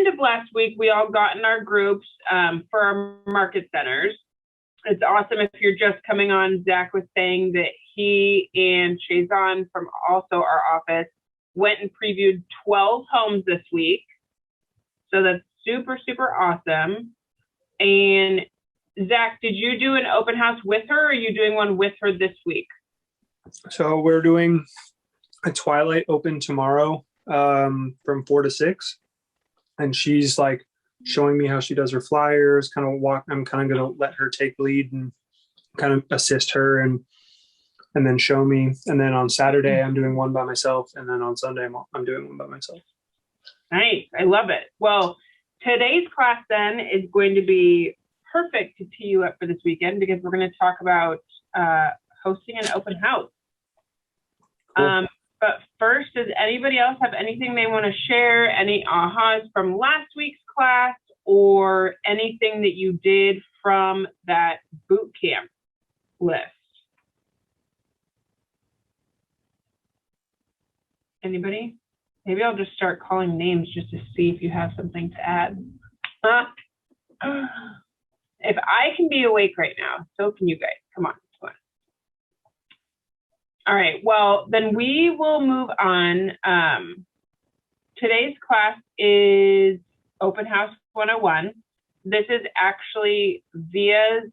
end of last week, we all got in our groups for our market centers. It's awesome. If you're just coming on, Zach was saying that he and Shazan from also our office went and previewed 12 homes this week. So that's super, super awesome. And Zach, did you do an open house with her, or are you doing one with her this week? So we're doing a Twilight open tomorrow from 4 to 6. And she's like showing me how she does her flyers, I'm kind of going to let her take lead and kind of assist her and then show me. And then on Saturday, I'm doing one by myself. And then on Sunday, I'm doing one by myself. Nice. I love it. Well, today's class then is going to be perfect to tee you up for this weekend, because we're going to talk about hosting an open house. Cool. But first, does anybody else have anything they want to share? Any ahas from last week's class, or anything that you did from that boot camp list? Anybody? Maybe I'll just start calling names just to see if you have something to add. If I can be awake right now, so can you guys. Come on. All right, well, then we will move on. Today's class is Open House 101. This is actually Via's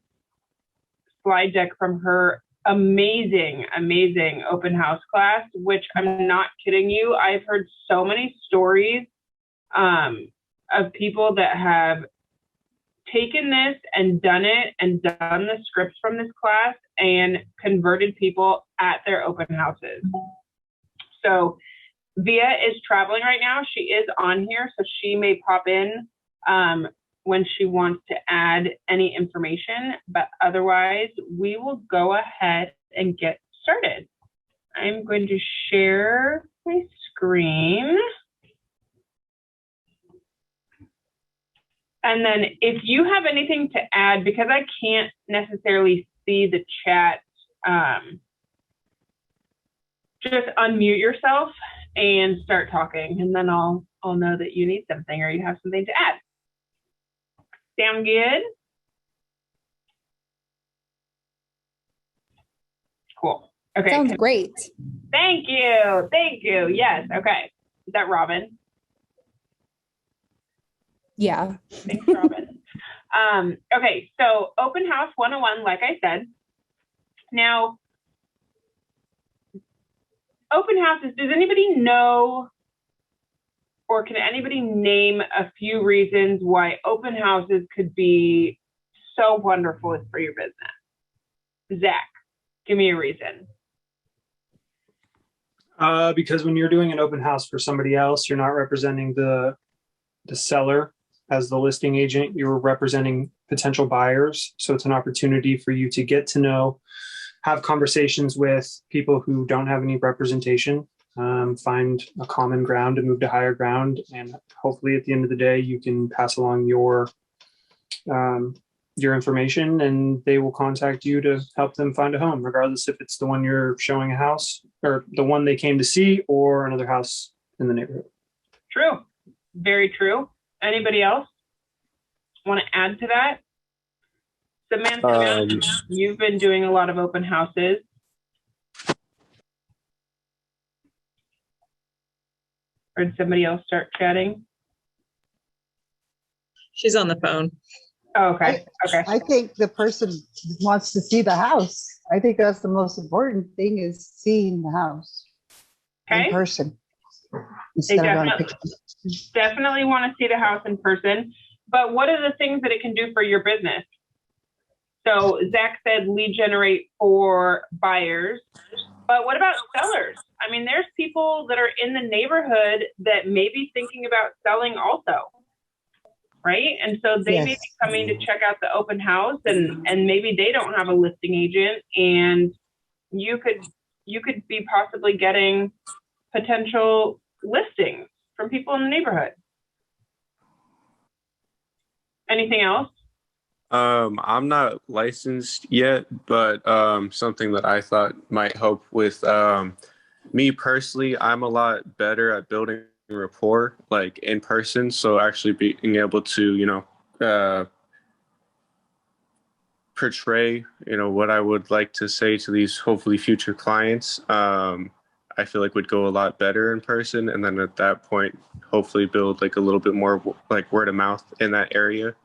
slide deck from her amazing, amazing open house class, which I'm not kidding you. I've heard so many stories of people that have taken this and done it and done the scripts from this class and converted people at their open houses. So Via is traveling right now. She is on here, so she may pop in when she wants to add any information, but otherwise we will go ahead and get started. I'm going to share my screen. And then if you have anything to add, because I can't necessarily see the chat, just unmute yourself and start talking, and then I'll know that you need something or you have something to add. Sound good? Cool. Okay. Sounds great. Thank you. Thank you. Yes. Okay. Is that Robin? Yeah. Thanks, Robin. Okay, so Open House 101, like I said. Now, open houses, does anybody know, or can anybody name a few reasons why open houses could be so wonderful for your business? Zach, give me a reason. Because when you're doing an open house for somebody else, you're not representing the seller as the listing agent, you're representing potential buyers. So it's an opportunity for you to get to know, have conversations with people who don't have any representation, find a common ground and move to higher ground. And hopefully at the end of the day, you can pass along your information and they will contact you to help them find a home, regardless if it's the one you're showing a house or the one they came to see or another house in the neighborhood. True. Very true. Anybody else want to add to that? Samantha, you've been doing a lot of open houses. Or did somebody else start chatting? She's on the phone. Oh, okay. Okay. I think the person wants to see the house. I think that's the most important thing, is seeing the house in person. They definitely want to see the house in person. But what are the things that it can do for your business? So Zach said lead generate for buyers, but what about sellers? I mean, there's people that are in the neighborhood that may be thinking about selling also, right? And so they may be coming to check out the open house, and maybe they don't have a listing agent, and you could be possibly getting potential listings from people in the neighborhood. Anything else? I'm not licensed yet, but something that I thought might help with me personally, I'm a lot better at building rapport like in person. So actually being able to, portray, what I would like to say to these hopefully future clients, I feel like would go a lot better in person. And then at that point, hopefully build like a little bit more like word of mouth in that area.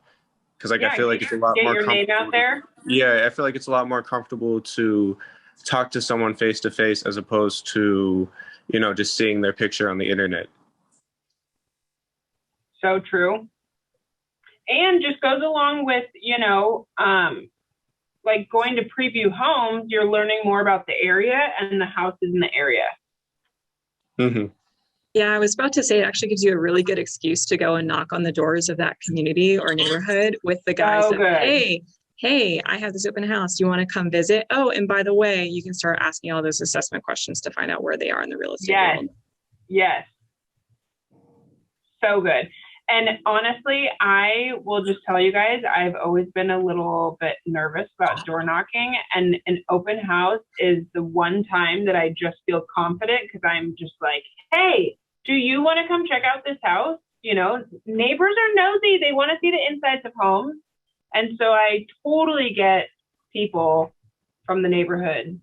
Cause like, I feel like it's a lot get more your name out there. Yeah. I feel like it's a lot more comfortable to talk to someone face to face as opposed to, just seeing their picture on the internet. So true. And just goes along with, like going to preview homes, you're learning more about the area and the houses in the area. Mm-hmm. Yeah, I was about to say it actually gives you a really good excuse to go and knock on the doors of that community or neighborhood with the guys hey, I have this open house. Do you want to come visit? Oh, and by the way, you can start asking all those assessment questions to find out where they are in the real estate world. Yes. So good. And honestly, I will just tell you guys, I've always been a little bit nervous about door knocking, and an open house is the one time that I just feel confident because I'm just like, hey, do you want to come check out this house? Neighbors are nosy. They want to see the insides of homes. And so I totally get people from the neighborhood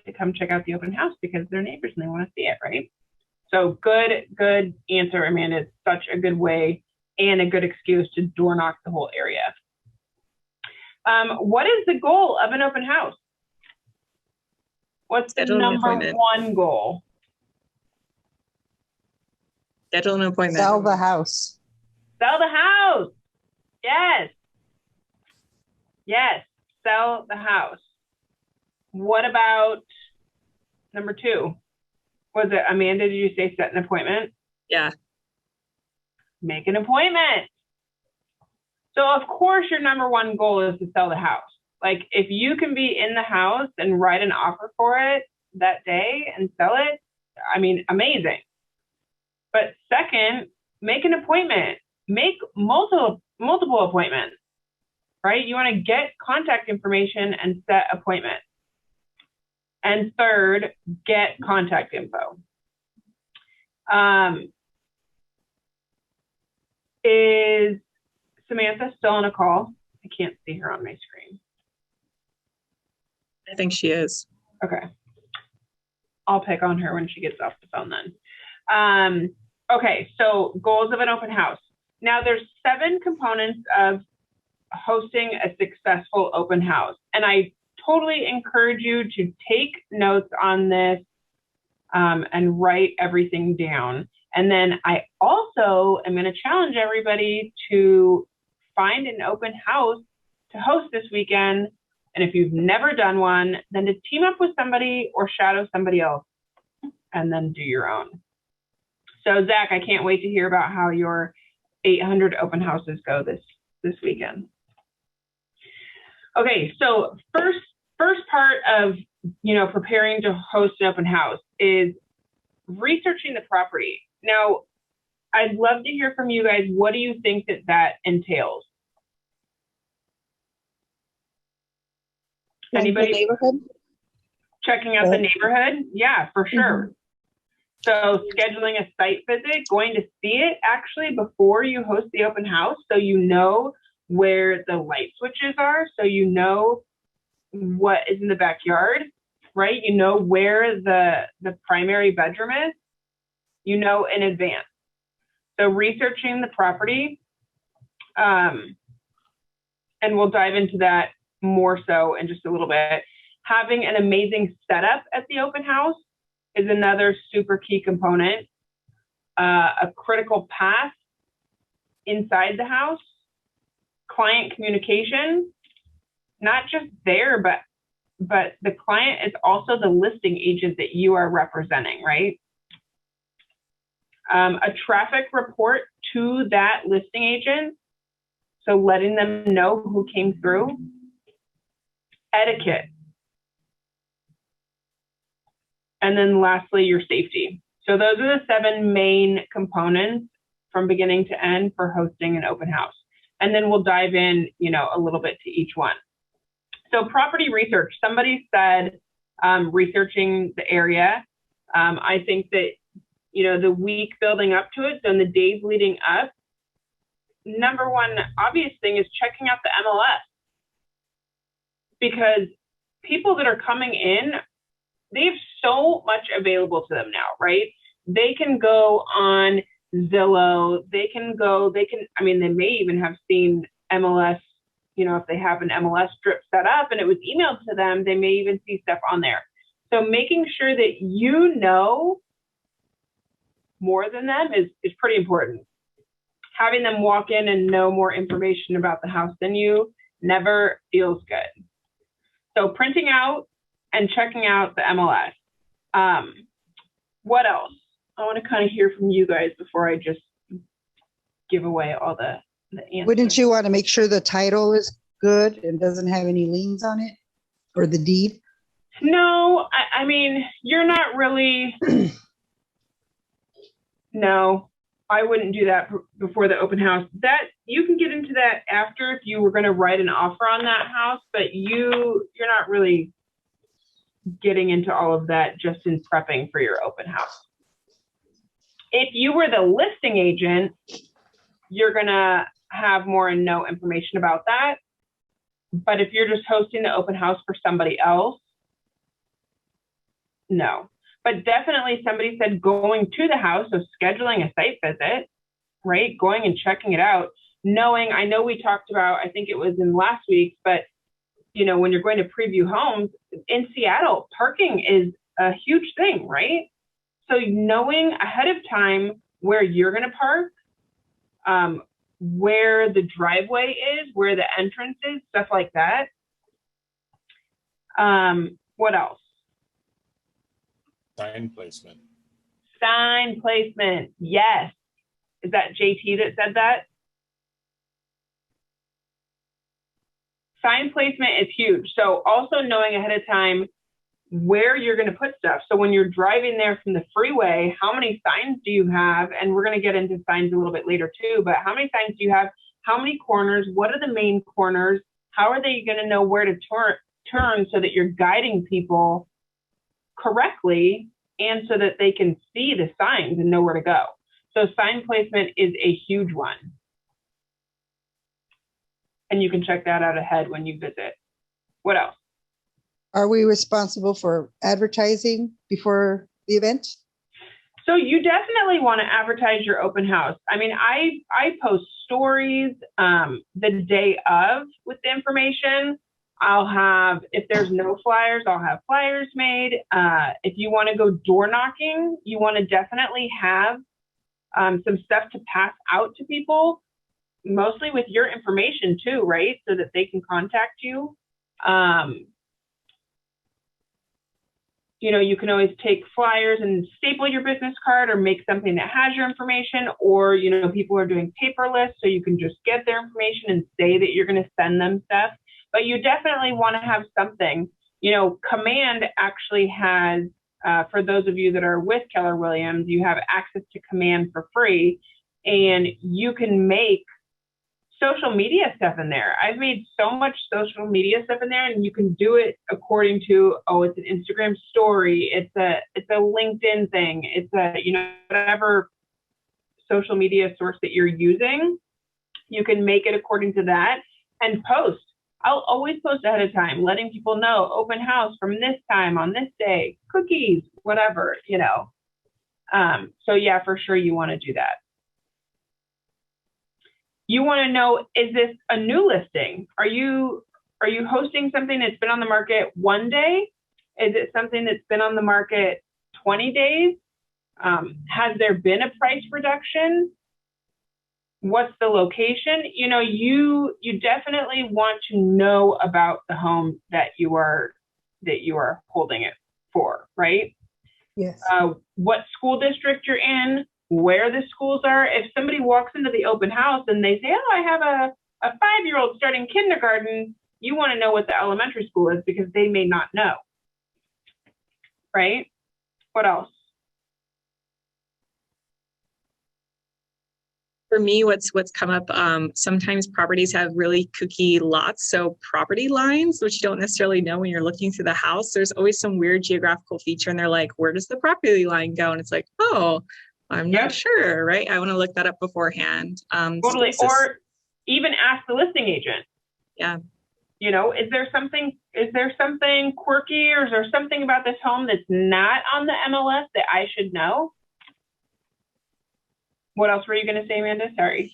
to come check out the open house because they're neighbors and they want to see it, right? So good answer, Amanda. It's such a good way and a good excuse to door knock the whole area. What is the goal of an open house? What's the number one goal? Schedule an appointment. Sell the house. Sell the house. Yes. Sell the house. What about number two? Was it, Amanda, did you say set an appointment? Yeah. Make an appointment. So of course your number one goal is to sell the house. Like if you can be in the house and write an offer for it that day and sell it, amazing. But second, make an appointment. Make multiple appointments, right? You want to get contact information and set appointments. And third, get contact info. Is Samantha still on a call? I can't see her on my screen. I think she is. Okay. I'll pick on her when she gets off the phone then. Okay, so goals of an open house. Now there's 7 components of hosting a successful open house. And I totally encourage you to take notes on this and write everything down. And then I also am going to challenge everybody to find an open house to host this weekend. And if you've never done one, then to team up with somebody or shadow somebody else and then do your own. So Zach, I can't wait to hear about how your 800 open houses go this weekend. Okay, so first part of preparing to host an open house is researching the property. Now, I'd love to hear from you guys. What do you think that entails? Anybody? The neighborhood? Checking out the neighborhood? Yeah, for sure. So scheduling a site visit, going to see it actually before you host the open house, so you know where the light switches are, so you know what is in the backyard, right? You know where the primary bedroom is, you know in advance. So researching the property, and we'll dive into that more so in just a little bit. Having an amazing setup at the open house is another super key component. A critical path inside the house, client communication, not just there, but the client is also the listing agent that you are representing, right? A traffic report to that listing agent, so letting them know who came through. Etiquette. And then lastly, your safety. So those are the 7 main components from beginning to end for hosting an open house. And then we'll dive in, a little bit to each one. So property research, somebody said researching the area. I think that, the week building up to it. So in the days leading up, number one obvious thing is checking out the MLS, because people that are coming in, they have so much available to them now, right? They can go on Zillow, they may even have seen MLS, if they have an MLS strip set up and it was emailed to them, they may even see stuff on there. So making sure that you know more than them is pretty important. Having them walk in and know more information about the house than you never feels good. So printing out and checking out the MLS. What else? I want to kind of hear from you guys before I just give away all the answers. Wouldn't you want to make sure the title is good and doesn't have any liens on it, or the deed? No, I mean, you're not really, no, I wouldn't do that before the open house. That you can get into that after if you were going to write an offer on that house, but you're not really getting into all of that just in prepping for your open house. If you were the listing agent, you're going to have more and no information about that. But if you're just hosting the open house for somebody else, no. But definitely somebody said going to the house, so scheduling a site visit, right? Going and checking it out, knowing, I know we talked about, I think it was in last week, but when you're going to preview homes in Seattle, parking is a huge thing, right? So knowing ahead of time where you're going to park, where the driveway is, where the entrance is, stuff like that. What else? Sign placement. Sign placement. Yes. Is that JT that said that? Sign placement is huge. So also knowing ahead of time where you're going to put stuff. So when you're driving there from the freeway, how many signs do you have? And we're going to get into signs a little bit later too, but how many signs do you have? How many corners? What are the main corners? How are they going to know where to turn so that you're guiding people correctly and so that they can see the signs and know where to go? So sign placement is a huge one. And you can check that out ahead when you visit. What else? Are we responsible for advertising before the event? So you definitely want to advertise your open house. I mean, I post stories the day of with the information. I'll have, if there's no flyers, I'll have flyers made. If you want to go door knocking, you want to definitely have some stuff to pass out to people, mostly with your information too, right? So that they can contact you. You can always take flyers and staple your business card or make something that has your information, or, people are doing paperless, so you can just get their information and say that you're going to send them stuff. But you definitely want to have something. Command actually has, for those of you that are with Keller Williams, you have access to Command for free, and you can make social media stuff in there. I've made so much social media stuff in there, and you can do it according to, it's an Instagram story, it's a LinkedIn thing, it's a, whatever social media source that you're using, you can make it according to that and post. I'll always post ahead of time, letting people know open house from this time on this day, cookies, whatever, So yeah, for sure you want to do that. You want to know, is this a new listing? Are you hosting something that's been on the market one day? Is it something that's been on the market 20 days? Has there been a price reduction? What's the location? You definitely want to know about the home that you are holding it for, right? Yes. What school district you're in, where the schools are. If somebody walks into the open house and they say, I have a 5-year-old starting kindergarten, you want to know what the elementary school is, because they may not know, right? What else? For me, what's come up, sometimes properties have really kooky lots. So property lines, which you don't necessarily know when you're looking through the house, there's always some weird geographical feature and they're like, where does the property line go? And it's like, oh, I'm not sure, right? I want to look that up beforehand. Totally. Or even ask the listing agent. Yeah. You know, is there something quirky, or is there something about this home that's not on the MLS that I should know? What else were you going to say, Amanda? Sorry.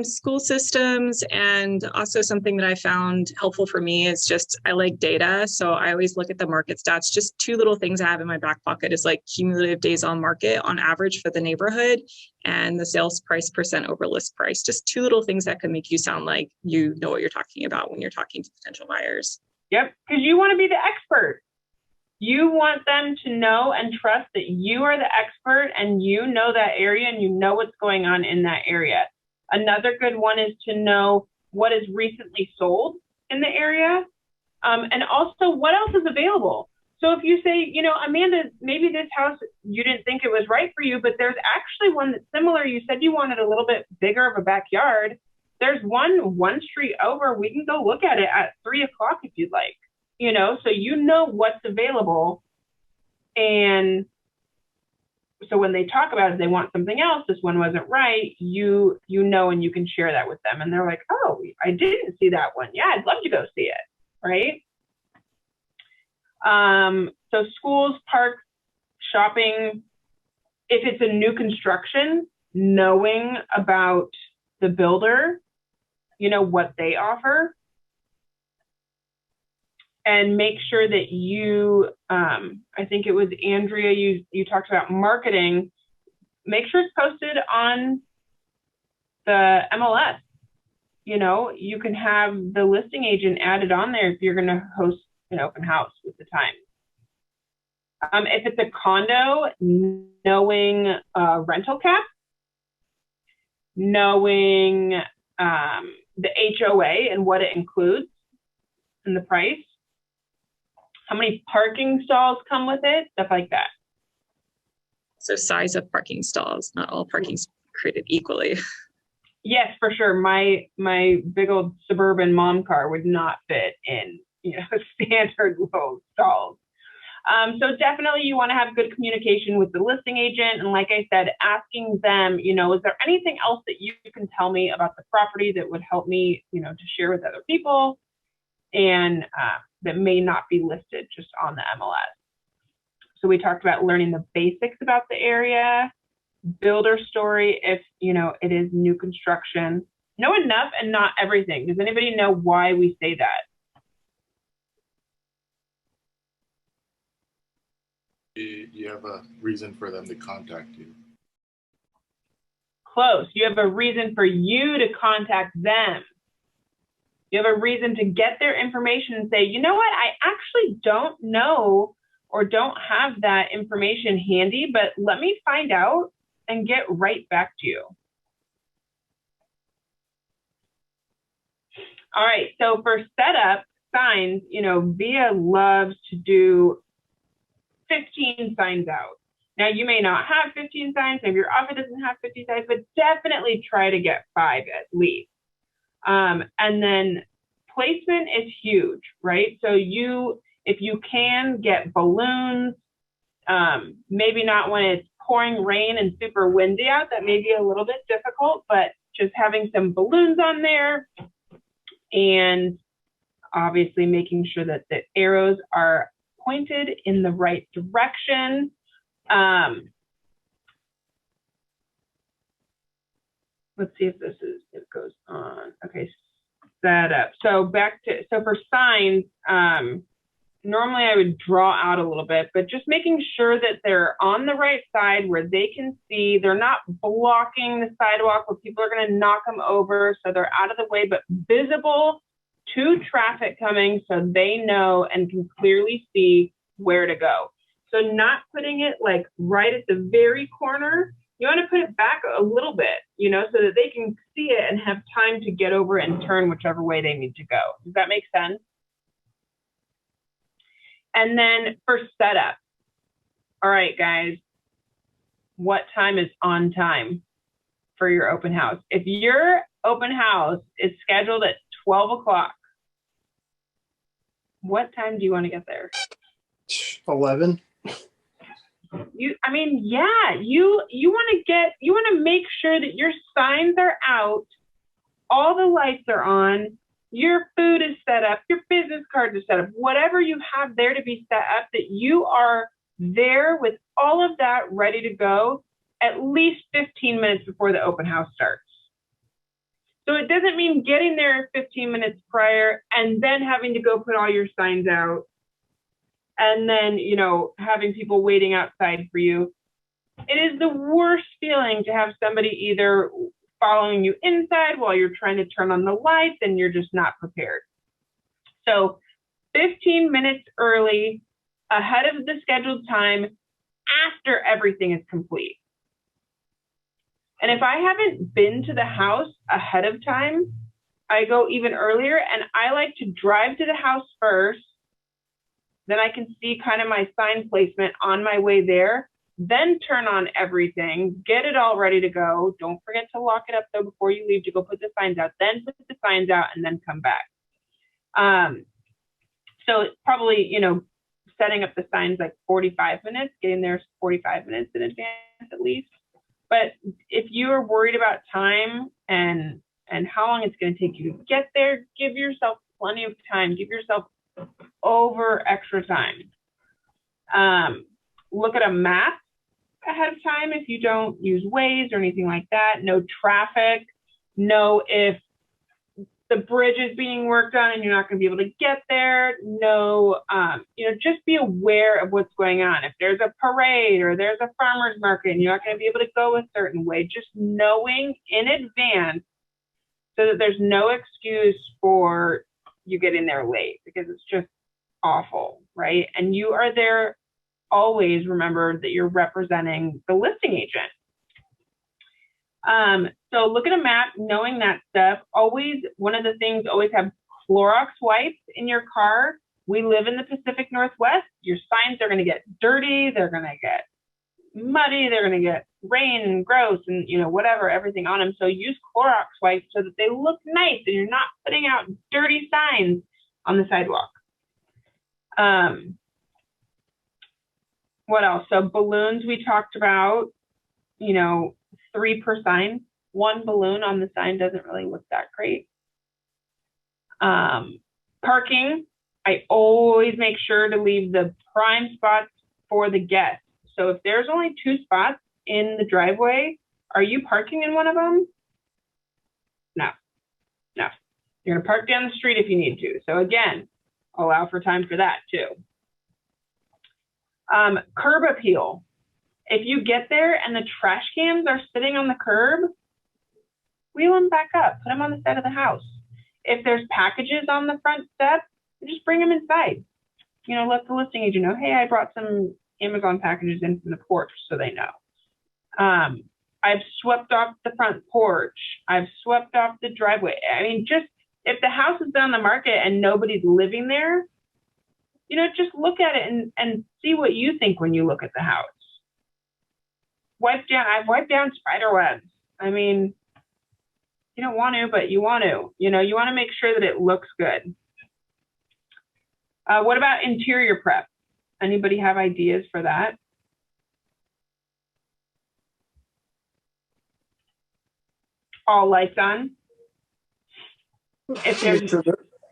School systems, and also something that I found helpful for me is just, I like data. So I always look at the market stats. Just two little things I have in my back pocket is like cumulative days on market on average for the neighborhood and the sales price percent over list price. Just two little things that can make you sound like you know what you're talking about when you're talking to potential buyers. Yep, because you want to be the expert. You want them to know and trust that you are the expert and you know that area and you know what's going on in that area. Another good one is to know what is recently sold in the area, and also what else is available. So if you say, you know, Amanda, maybe this house, you didn't think it was right for you, but there's actually one that's similar. You said you wanted a little bit bigger of a backyard. There's one street over. We can go look at it at 3 o'clock if you'd like, you know, so you know what's available. And so when they talk about it, they want something else, this one wasn't right, you know, and you can share that with them. And they're like, oh, I didn't see that one. Yeah, I'd love to go see it, right? So schools, parks, shopping, if it's a new construction, knowing about the builder, you know, what they offer. And make sure that you, I think it was Andrea, you talked about marketing. Make sure it's posted on the MLS. You know, you can have the listing agent added on there if you're going to host an open house with the time. If it's a condo, knowing rental cap, knowing the HOA and what it includes and the price. How many parking stalls come with it? Stuff like that. So size of parking stalls, not all parking stalls are created equally. Yes, for sure. My big old suburban mom car would not fit in, you know, standard low stalls. So definitely you want to have good communication with the listing agent. And like I said, asking them, you know, is there anything else that you can tell me about the property that would help me, you know, to share with other people and that may not be listed just on the MLS. So we talked about learning the basics about the area, builder story if, you know, it is new construction. Know enough and not everything. Does anybody know why we say that? You have a reason for them to contact you. Close. You have a reason for you to contact them. You have a reason to get their information and say, you know what, I actually don't know or don't have that information handy, but let me find out and get right back to you. All right, so for setup signs, you know, VIA loves to do 15 signs out. Now, you may not have 15 signs, maybe your office doesn't have 50 signs, but definitely try to get 5 at least. And then placement is huge, right? So if you can get balloons, maybe not when it's pouring rain and super windy out, that may be a little bit difficult, but just having some balloons on there and obviously making sure that the arrows are pointed in the right direction. Let's see if it goes on. Okay, set up. So so for signs, normally I would draw out a little bit, but just making sure that they're on the right side where they can see, they're not blocking the sidewalk where people are going to knock them over. So they're out of the way, but visible to traffic coming so they know and can clearly see where to go. So not putting it like right at the very corner. You want to put it back a little bit, you know, so that they can see it and have time to get over and turn whichever way they need to go. Does that make sense? And then for setup. All right, guys, what time is on time? for your open house. If your open house is scheduled at 12 o'clock, what time do you want to get there? 11. You want to make sure that your signs are out, all the lights are on, your food is set up, your business cards are set up, whatever you have there to be set up, that you are there with all of that ready to go at least 15 minutes before the open house starts. So it doesn't mean getting there 15 minutes prior and then having to go put all your signs out and then, having people waiting outside for you. It is the worst feeling to have somebody either following you inside while you're trying to turn on the lights and you're just not prepared. So 15 minutes early, ahead of the scheduled time, after everything is complete. And if I haven't been to the house ahead of time, I go even earlier, and I like to drive to the house first. Then I can see kind of my sign placement on my way there, then turn on everything, get it all ready to go. Don't forget to lock it up though before you leave to go put the signs out, then put the signs out and then come back. So it's probably, setting up the signs like 45 minutes, getting there 45 minutes in advance at least. But if you are worried about time and how long it's going to take you to get there, give yourself plenty of time. Give yourself over extra time. Look at a map ahead of time if you don't use Waze or anything like that. Know traffic. Know if the bridge is being worked on and you're not going to be able to get there. Know, just be aware of what's going on. If there's a parade or there's a farmer's market and you're not going to be able to go a certain way, just knowing in advance so that there's no excuse for you getting there late, because it's just awful, right? And you are there always. Remember that you're representing the listing agent. So look at a map, knowing that stuff. Always, one of the things, always have Clorox wipes in your car. We live in the Pacific Northwest. Your signs are going to get dirty. They're going to get muddy. They're going to get rain and gross and, whatever, everything on them. So use Clorox wipes so that they look nice and you're not putting out dirty signs on the sidewalk. What else? So balloons we talked about, 3 per sign. 1 balloon on the sign doesn't really look that great. Parking, I always make sure to leave the prime spots for the guests. So if there's only 2 spots in the driveway, are you parking in one of them? No. You're going to park down the street if you need to. So again, allow for time for that too. Curb appeal. If you get there and the trash cans are sitting on the curb, wheel them back up, put them on the side of the house. If there's packages on the front step, just bring them inside. Let the listing agent know, hey, I brought some Amazon packages in from the porch, so they know. I've swept off the front porch. I've swept off the driveway. I mean, just if the house is on the market and nobody's living there, just look at it and see what you think when you look at the house. I've wiped down spider webs. I mean, you don't want to, but you want to. You want to make sure that it looks good. What about interior prep? Anybody have ideas for that? All lights on.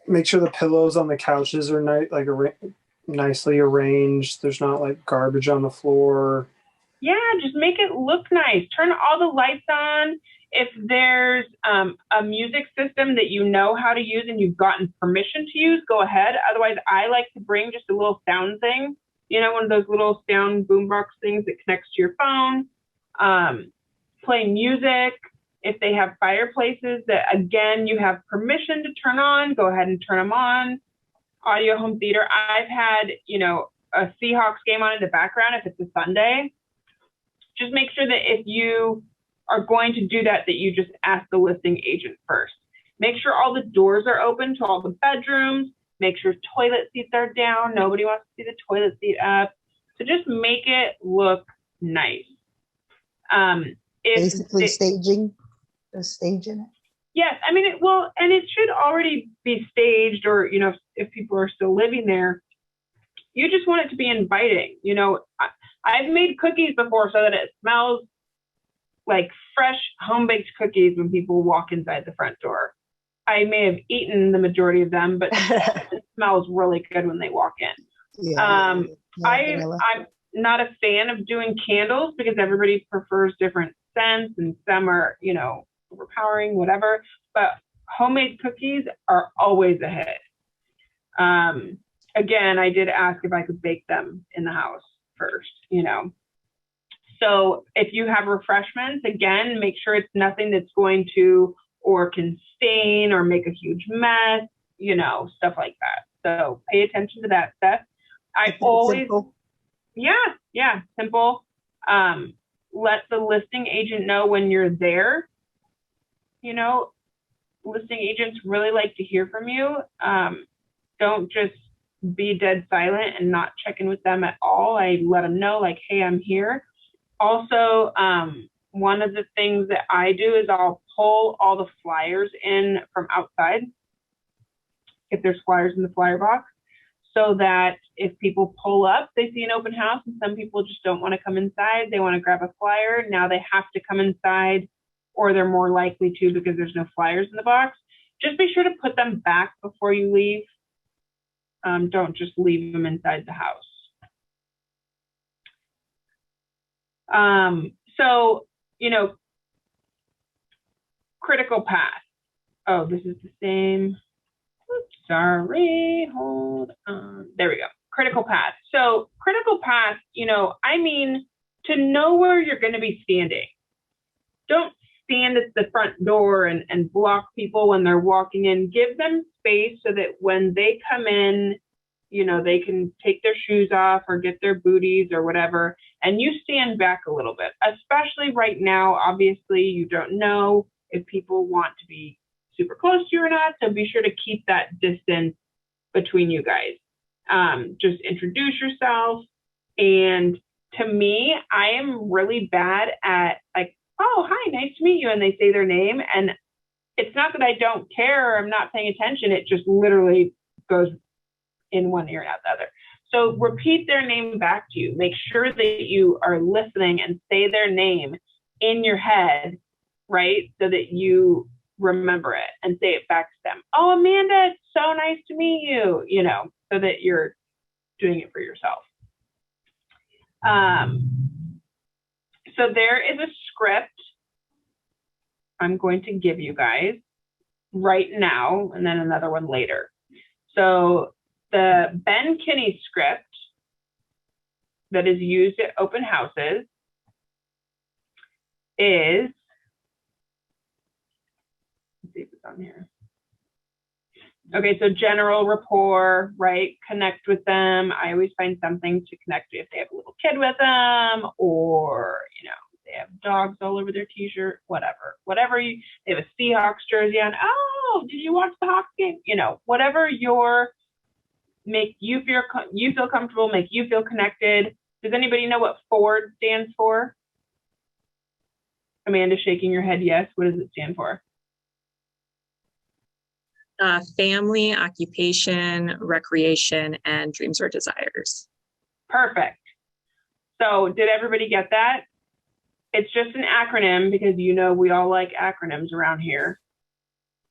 Make sure the pillows on the couches are nicely arranged. There's not like garbage on the floor. Yeah, just make it look nice. Turn all the lights on. If there's a music system that you know how to use and you've gotten permission to use, go ahead. Otherwise, I like to bring just a little sound thing, one of those little sound boombox things that connects to your phone. Play music. If they have fireplaces that, again, you have permission to turn on, go ahead and turn them on. Audio home theater. I've had, a Seahawks game on in the background if it's a Sunday. Just make sure that if you are going to do that you just ask the listing agent first. Make sure all the doors are open to all the bedrooms. Make sure toilet seats are down. Nobody wants to see the toilet seat up. So just make it look nice. Basically staging it. Yes, I mean, and it should already be staged, or, if people are still living there, you just want it to be inviting. I've made cookies before so that it smells like fresh home-baked cookies when people walk inside the front door. I may have eaten the majority of them, but it smells really good when they walk in. Yeah, I'm not a fan of doing candles because everybody prefers different scents, and some are, overpowering, whatever. But homemade cookies are always a hit. Again, I did ask if I could bake them in the house first, So if you have refreshments, again, make sure it's nothing that's going to or can stain or make a huge mess, stuff like that. So pay attention to that stuff. Simple. Yeah, simple. Let the listing agent know when you're there. Listing agents really like to hear from you. Don't just be dead silent and not check in with them at all. I let them know, like, hey, I'm here. Also, one of the things that I do is I'll pull all the flyers in from outside, if there's flyers in the flyer box, so that if people pull up, they see an open house, and some people just don't want to come inside. They want to grab a flyer. Now they have to come inside, or they're more likely to because there's no flyers in the box. Just be sure to put them back before you leave. Don't just leave them inside the house. So, critical path. Oh, this is the same. Oops, sorry, hold on. There we go. Critical path. So critical path, I mean, to know where you're going to be standing. Don't stand at the front door and block people when they're walking in. Give them space so that when they come in, they can take their shoes off or get their booties or whatever, and you stand back a little bit, especially right now. Obviously, you don't know if people want to be super close to you or not, so be sure to keep that distance between you guys. Just introduce yourself. And to me, I am really bad at, like, oh, hi, nice to meet you, and they say their name, and it's not that I don't care or I'm not paying attention, it just literally goes in one ear and out the other. So repeat their name back to you. Make sure that you are listening and say their name in your head, right? So that you remember it and say it back to them. Oh, Amanda, it's so nice to meet you, so that you're doing it for yourself. So there is a script I'm going to give you guys right now, and then another one later. So the Ben Kinney script that is used at open houses is, let's see if it's on here. Okay, so general rapport, right? Connect with them. I always find something to connect with if they have a little kid with them, or, they have dogs all over their t-shirt, whatever they have a Seahawks jersey on. Oh, did you watch the Hawks game? Whatever make you feel comfortable, make you feel connected. Does anybody know what FORD stands for? Amanda shaking your head yes. What does it stand for? Family, occupation, recreation, and dreams or desires. Perfect. So did everybody get that? It's just an acronym because we all like acronyms around here.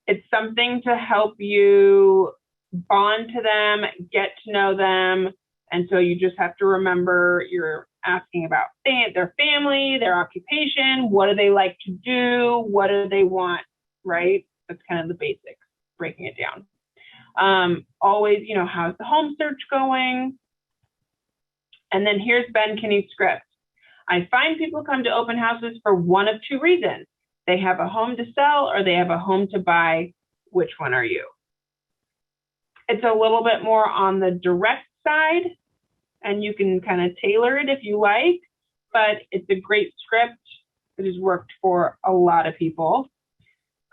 It's something to help you bond to them, get to know them. And so you just have to remember you're asking about their family, their occupation, what do they like to do, what do they want, right? That's kind of the basics, breaking it down. Always, how's the home search going? And then here's Ben Kinney's script. I find people come to open houses for one of two reasons. They have a home to sell or they have a home to buy. Which one are you? It's a little bit more on the direct side, and you can kind of tailor it if you like, but it's a great script that has worked for a lot of people.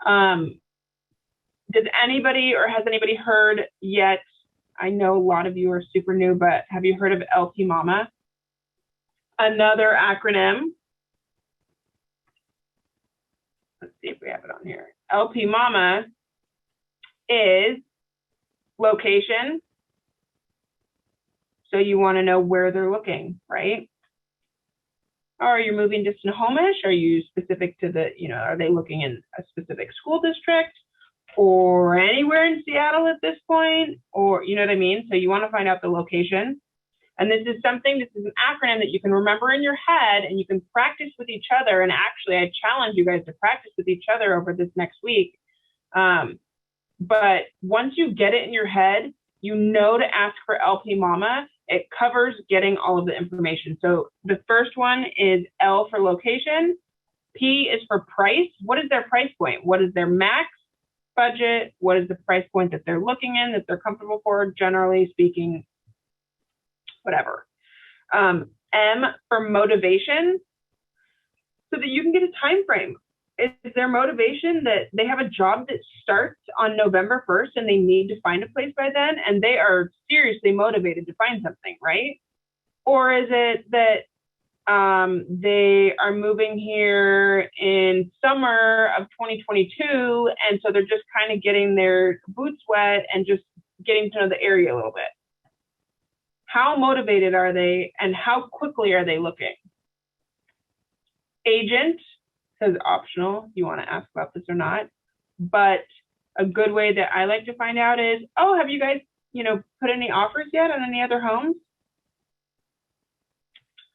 Has anybody heard yet? I know a lot of you are super new, but have you heard of LT Mama? Another acronym see if we have it on here. LP Mama is location. So you want to know where they're looking, right? Or are you moving just in Homish? Are you specific to the, are they looking in a specific school district or anywhere in Seattle at this point? Or, you know what I mean? So you want to find out the location. And this is an acronym that you can remember in your head and you can practice with each other. And actually, I challenge you guys to practice with each other over this next week. But once you get it in your head, you know to ask for LP Mama. It covers getting all of the information. So the first one is L for location. P is for price. What is their price point? What is their max budget? What is the price point that they're looking in, that they're comfortable for, generally speaking, whatever. M for motivation, so that you can get a time frame. Is their motivation that they have a job that starts on November 1st and they need to find a place by then, and they are seriously motivated to find something, right? Or is it that they are moving here in summer of 2022, and so they're just kind of getting their boots wet and just getting to know the area a little bit? How motivated are they, and how quickly are they looking? Agent says optional, you want to ask about this or not. But a good way that I like to find out is, oh, have you guys, put any offers yet on any other homes?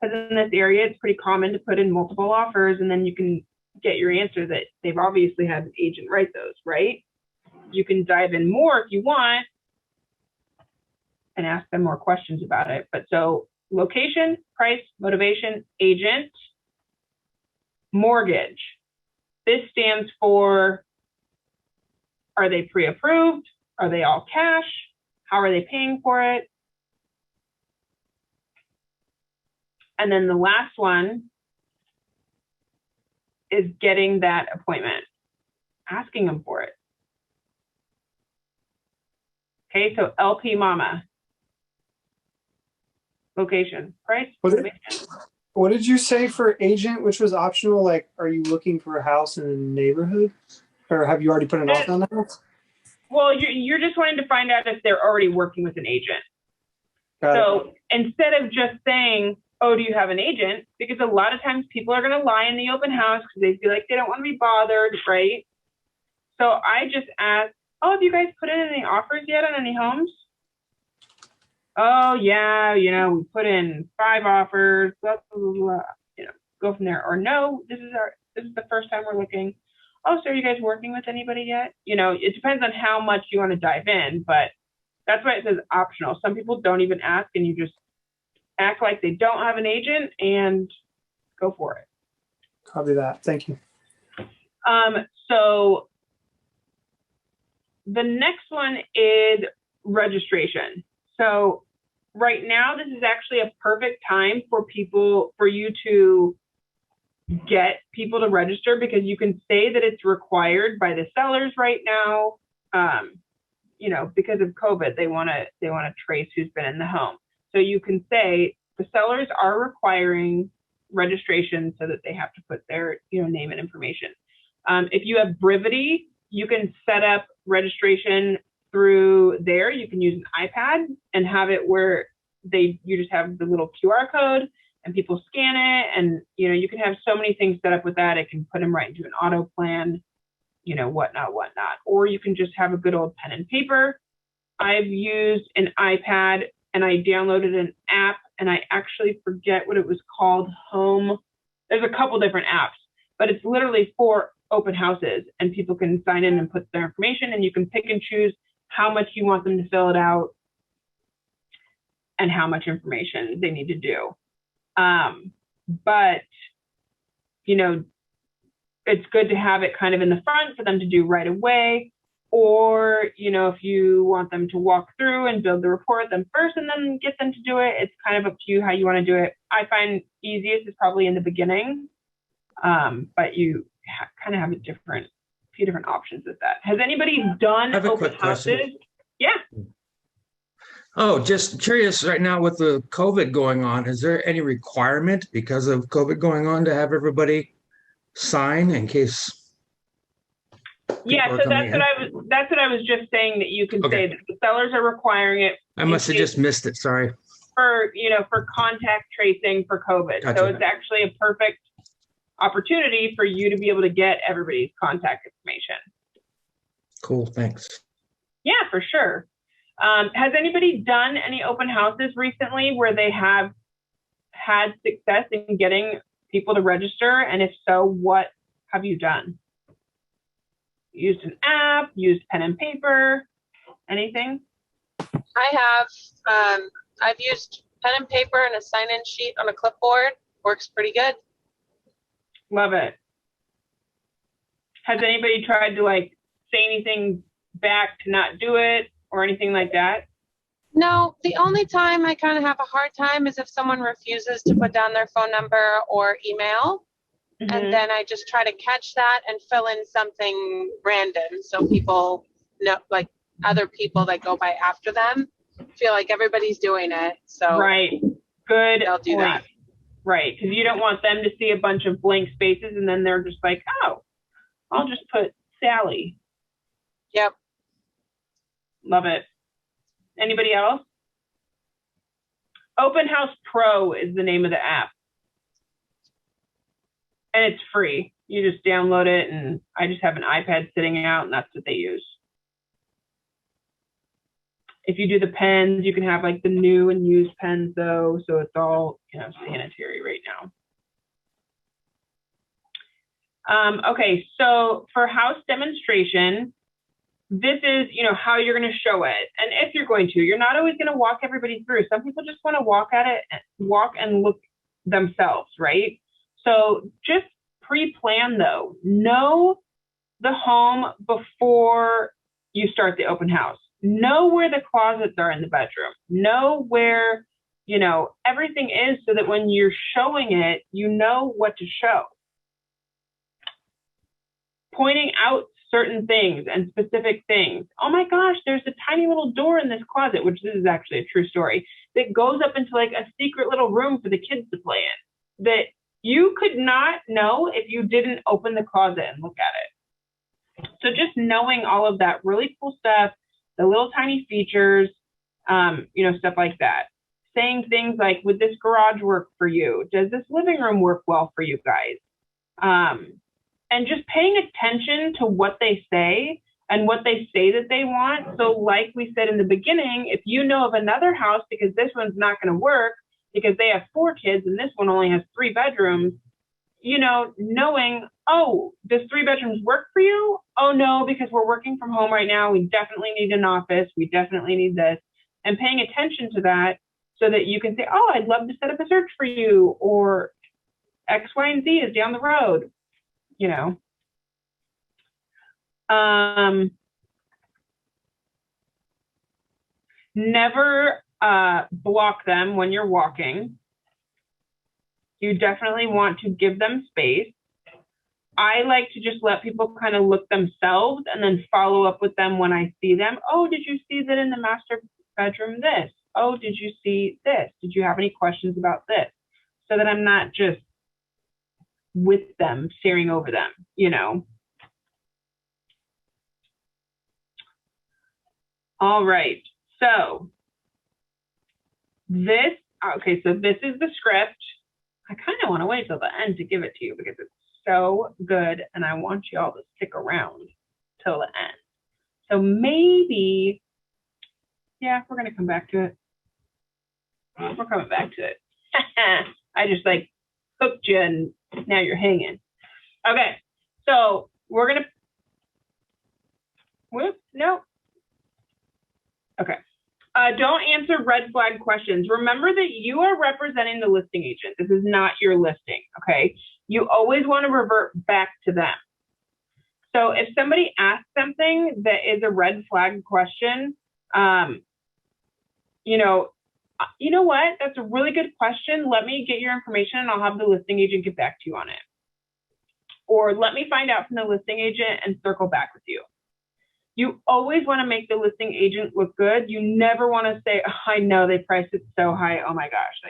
Because in this area, it's pretty common to put in multiple offers, and then you can get your answer that they've obviously had an agent write those, right? You can dive in more if you want and ask them more questions about it. But so location, price, motivation, agent, mortgage. This stands for, are they pre-approved? Are they all cash? How are they paying for it? And then the last one is getting that appointment, asking them for it. Okay, so LP Mama. Location, price, motivation. What did you say for agent, which was optional? Like, are you looking for a house in a neighborhood? Or have you already put an offer on that house? Well, you're just wanting to find out if they're already working with an agent. Got So instead of just saying, oh, do you have an agent? Because a lot of times people are going to lie in the open house because they feel like they don't want to be bothered, right? So I just ask, oh, have you guys put in any offers yet on any homes? Oh, yeah, we put in 5 offers, blah, blah, blah, go from there. Or no, this is the first time we're looking. Oh, so are you guys working with anybody yet? It depends on how much you want to dive in, but that's why it says optional. Some people don't even ask, and you just act like they don't have an agent and go for it. Copy that. Thank you. So the next one is registration. So right now, this is actually a perfect time for you to get people to register, because you can say that it's required by the sellers right now. Because of COVID, they want to trace who's been in the home. So you can say the sellers are requiring registration so that they have to put their name and information. If you have Brivity, you can set up registration through there. You can use an iPad and have it where you just have the little QR code and people scan it, and you can have so many things set up with that. It can put them right into an auto plan, whatnot. Or you can just have a good old pen and paper. I've used an iPad and I downloaded an app, and I actually forget what it was called. Home. There's a couple different apps, but it's literally for open houses, and people can sign in and put their information, and you can pick and choose how much you want them to fill it out and how much information they need to do. But, it's good to have it kind of in the front for them to do right away. Or, if you want them to walk through and build the report them first and then get them to do it, it's kind of up to you how you want to do it. I find easiest is probably in the beginning, but you kind of have a few different options with that. Has anybody done open houses? Yeah. Oh, just curious right now with the COVID going on, is there any requirement because of COVID going on to have everybody sign in case people Yeah, are so coming that's what I was just saying, that you can Okay. say that the sellers are requiring it I must have just missed it. Sorry. for contact tracing for COVID. So Gotcha. it's actually a perfect opportunity for you to be able to get everybody's contact information. Cool. Thanks. Yeah, for sure. Has anybody done any open houses recently where they have had success in getting people to register? And if so, what have you done? Used an app, used pen and paper, anything? I have. I've used pen and paper and a sign-in sheet on a clipboard. Works pretty good. Love it. Has anybody tried to like say anything back to not do it or anything like that? No, the only time I kind of have a hard time is if someone refuses to put down their phone number or email. Mhm. And then I just try to catch that and fill in something random so people know, like other people that go by after them feel like everybody's doing it. So Right. Good. I'll do that. Right. Because you don't want them to see a bunch of blank spaces and then they're just like, oh, I'll just put Sally. Yep. Love it. Anybody else? Open House Pro is the name of the app. And it's free. You just download it, and I just have an iPad sitting out, and that's what they use. If you do the pens, you can have like the new and used pens though, so it's all, sanitary right now. Okay, so for house demonstration, this is, how you're going to show it. And if you're going to, you're not always going to walk everybody through. Some people just want to walk and look themselves, right? So just pre-plan though. Know the home before you start the open house. Know where the closets are in the bedroom. Know where, everything is, so that when you're showing it, you know what to show. Pointing out certain things and specific things. Oh my gosh, there's a tiny little door in this closet, which this is actually a true story, that goes up into like a secret little room for the kids to play in, that you could not know if you didn't open the closet and look at it. So just knowing all of that really cool stuff, the little tiny features, stuff like that. Saying things like, would this garage work for you? Does this living room work well for you guys? And just paying attention to what they say and what they say that they want. So like we said in the beginning, if you know of another house, because this one's not going to work because they have 4 kids and this one only has 3 bedrooms, knowing, oh, does 3 bedrooms work for you? Oh no, because we're working from home right now. We definitely need an office. We definitely need this. And paying attention to that so that you can say, oh, I'd love to set up a search for you, or X, Y, and Z is down the road. Never block them when you're walking. You definitely want to give them space. I like to just let people kind of look themselves and then follow up with them when I see them. Oh, did you see that in the master bedroom this? Oh, did you see this? Did you have any questions about this? So that I'm not just with them, staring over them, All right, so this is the script. I kind of want to wait till the end to give it to you because it's so good and I want you all to stick around till the end. So maybe, yeah, we're going to come back to it. We're coming back to it. I just hooked you and now you're hanging. Okay, so we're gonna, no. Okay, don't answer red flag questions. Remember that you are representing the listing agent. This is not your listing, okay? You always want to revert back to them. So if somebody asks something that is a red flag question, you know what? That's a really good question. Let me get your information and I'll have the listing agent get back to you on it. Or let me find out from the listing agent and circle back with you. You always want to make the listing agent look good. You never want to say, oh, I know they priced it so high. Oh my gosh.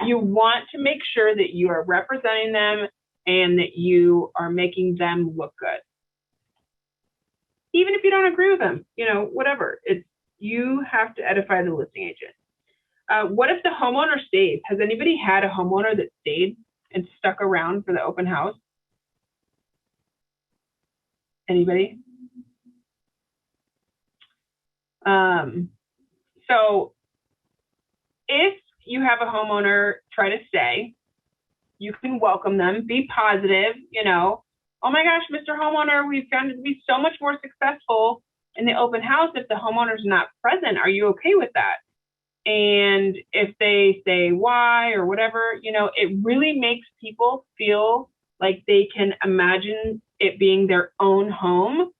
You want to make sure that you are representing them and that you are making them look good. even if you don't agree with them, whatever. You have to edify the listing agent. What if the homeowner stays? Has anybody had a homeowner that stayed and stuck around for the open house? Anybody? So if you have a homeowner try to stay, you can welcome them, be positive, oh my gosh, Mr. Homeowner, we've found it to be so much more successful in the open house if the homeowner's not present. Are you okay with that? And if they say why or whatever, it really makes people feel like they can imagine it being their own home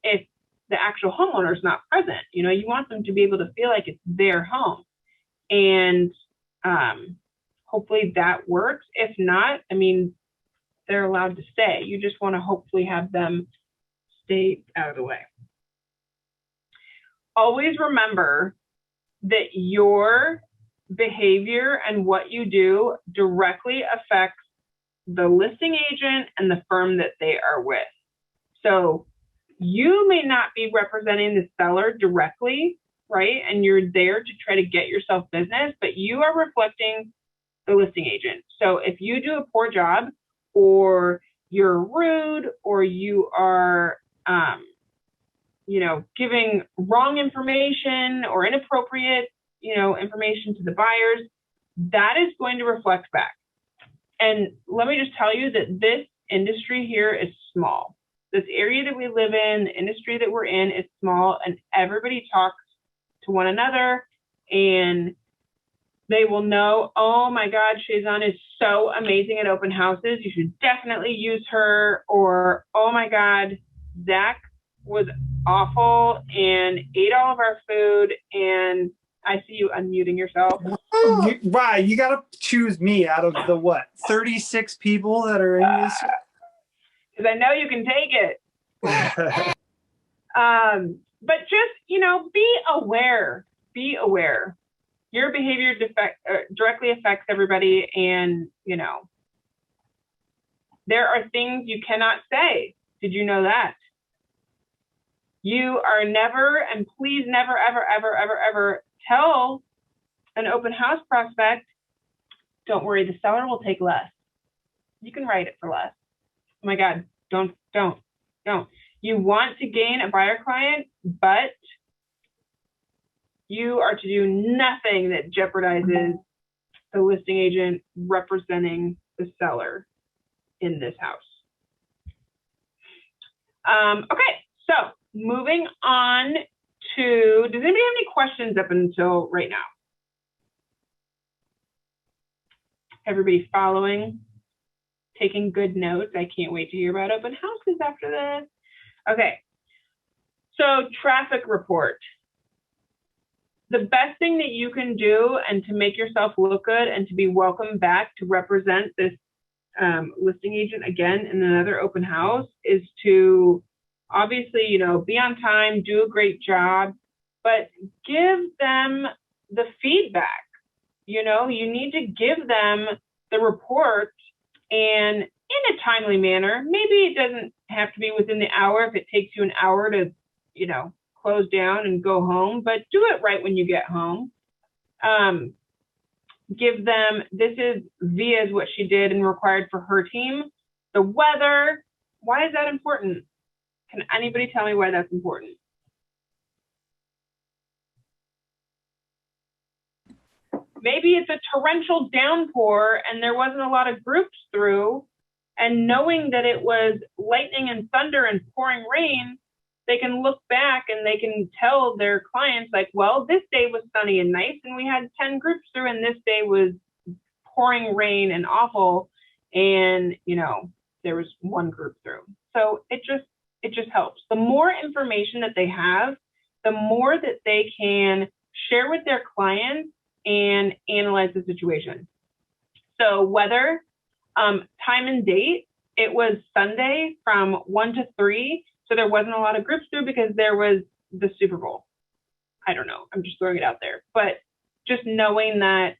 if the actual homeowner is not present. You want them to be able to feel like it's their home. And hopefully that works. If not, they're allowed to stay. You just want to hopefully have them stay out of the way. Always remember that your behavior and what you do directly affects the listing agent and the firm that they are with. So you may not be representing the seller directly, right? And you're there to try to get yourself business, but you are reflecting the listing agent. So if you do a poor job, or you're rude, or you are, giving wrong information or inappropriate, information to the buyers, that is going to reflect back. And let me just tell you that this industry here is small. This area that we live in, the industry that we're in is small, and everybody talks to one another, and they will know, oh my God, Shazan is so amazing at open houses. You should definitely use her. Or, oh my God, Zach was awful and ate all of our food. And I see you unmuting yourself. Why? You got to choose me out of the 36 people that are in this? Because I know you can take it. But just, be aware. Be aware. Your behavior directly affects everybody, and, there are things you cannot say. Did you know that? You are never, and please never, ever, ever, ever, ever tell an open house prospect, don't worry, the seller will take less. You can write it for less. Oh my God, don't. You want to gain a buyer client, but you are to do nothing that jeopardizes the listing agent representing the seller in this house. Okay, so moving on to, does anybody have any questions up until right now? Everybody following, taking good notes. I can't wait to hear about open houses after this. Okay, so traffic report. The best thing that you can do, and to make yourself look good and to be welcome back to represent this listing agent again in another open house, is to obviously, be on time, do a great job, but give them the feedback. You need to give them the report, and in a timely manner. Maybe it doesn't have to be within the hour if it takes you an hour to, close down and go home, but do it right when you get home. Give them, this is Via's what she did and required for her team. The weather, why is that important? Can anybody tell me why that's important? Maybe it's a torrential downpour and there wasn't a lot of groups through, and knowing that it was lightning and thunder and pouring rain, they can look back and they can tell their clients, like, well, this day was sunny and nice and we had 10 groups through, and this day was pouring rain and awful, and there was one group through. So it just helps. The more information that they have, the more that they can share with their clients and analyze the situation. So weather, time and date, it was Sunday from 1 to 3. So there wasn't a lot of groups through because there was the Super Bowl. I don't know. I'm just throwing it out there. But just knowing that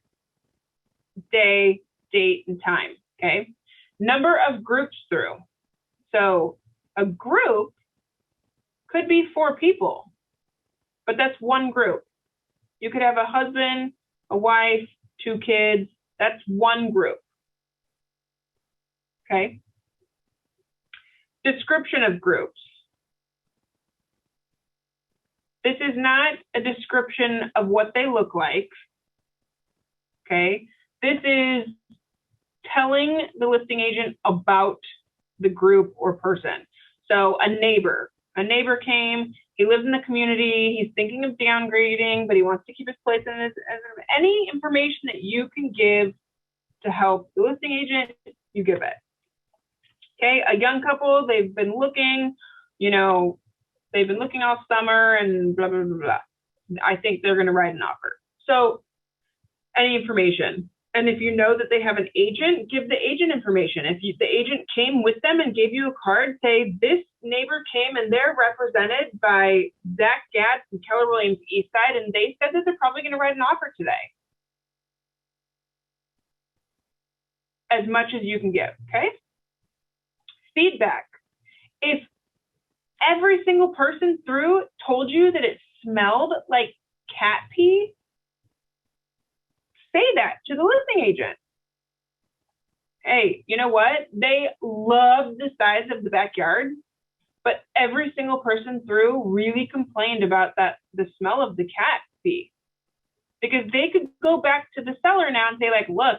day, date, and time, okay? Number of groups through. So a group could be 4 people, but that's one group. You could have a husband, a wife, 2 kids. That's one group. Okay. Description of groups. This is not a description of what they look like. Okay. This is telling the listing agent about the group or person. So a neighbor came, he lives in the community, he's thinking of downgrading, but he wants to keep his place in this. Any information that you can give to help the listing agent, you give it. Okay, a young couple, they've been looking, they've been looking all summer and blah, blah, blah, blah. I think they're going to write an offer. So any information. And if you know that they have an agent, give the agent information. If the agent came with them and gave you a card, say, this neighbor came and they're represented by Zach Gadd from Keller Williams Eastside, and they said that they're probably going to write an offer today. As much as you can give, okay? Feedback. If every single person through told you that it smelled like cat pee, say that to the listing agent. Hey, you know what? They love the size of the backyard, but every single person through really complained about the smell of the cat pee. Because they could go back to the seller now and say, like, look,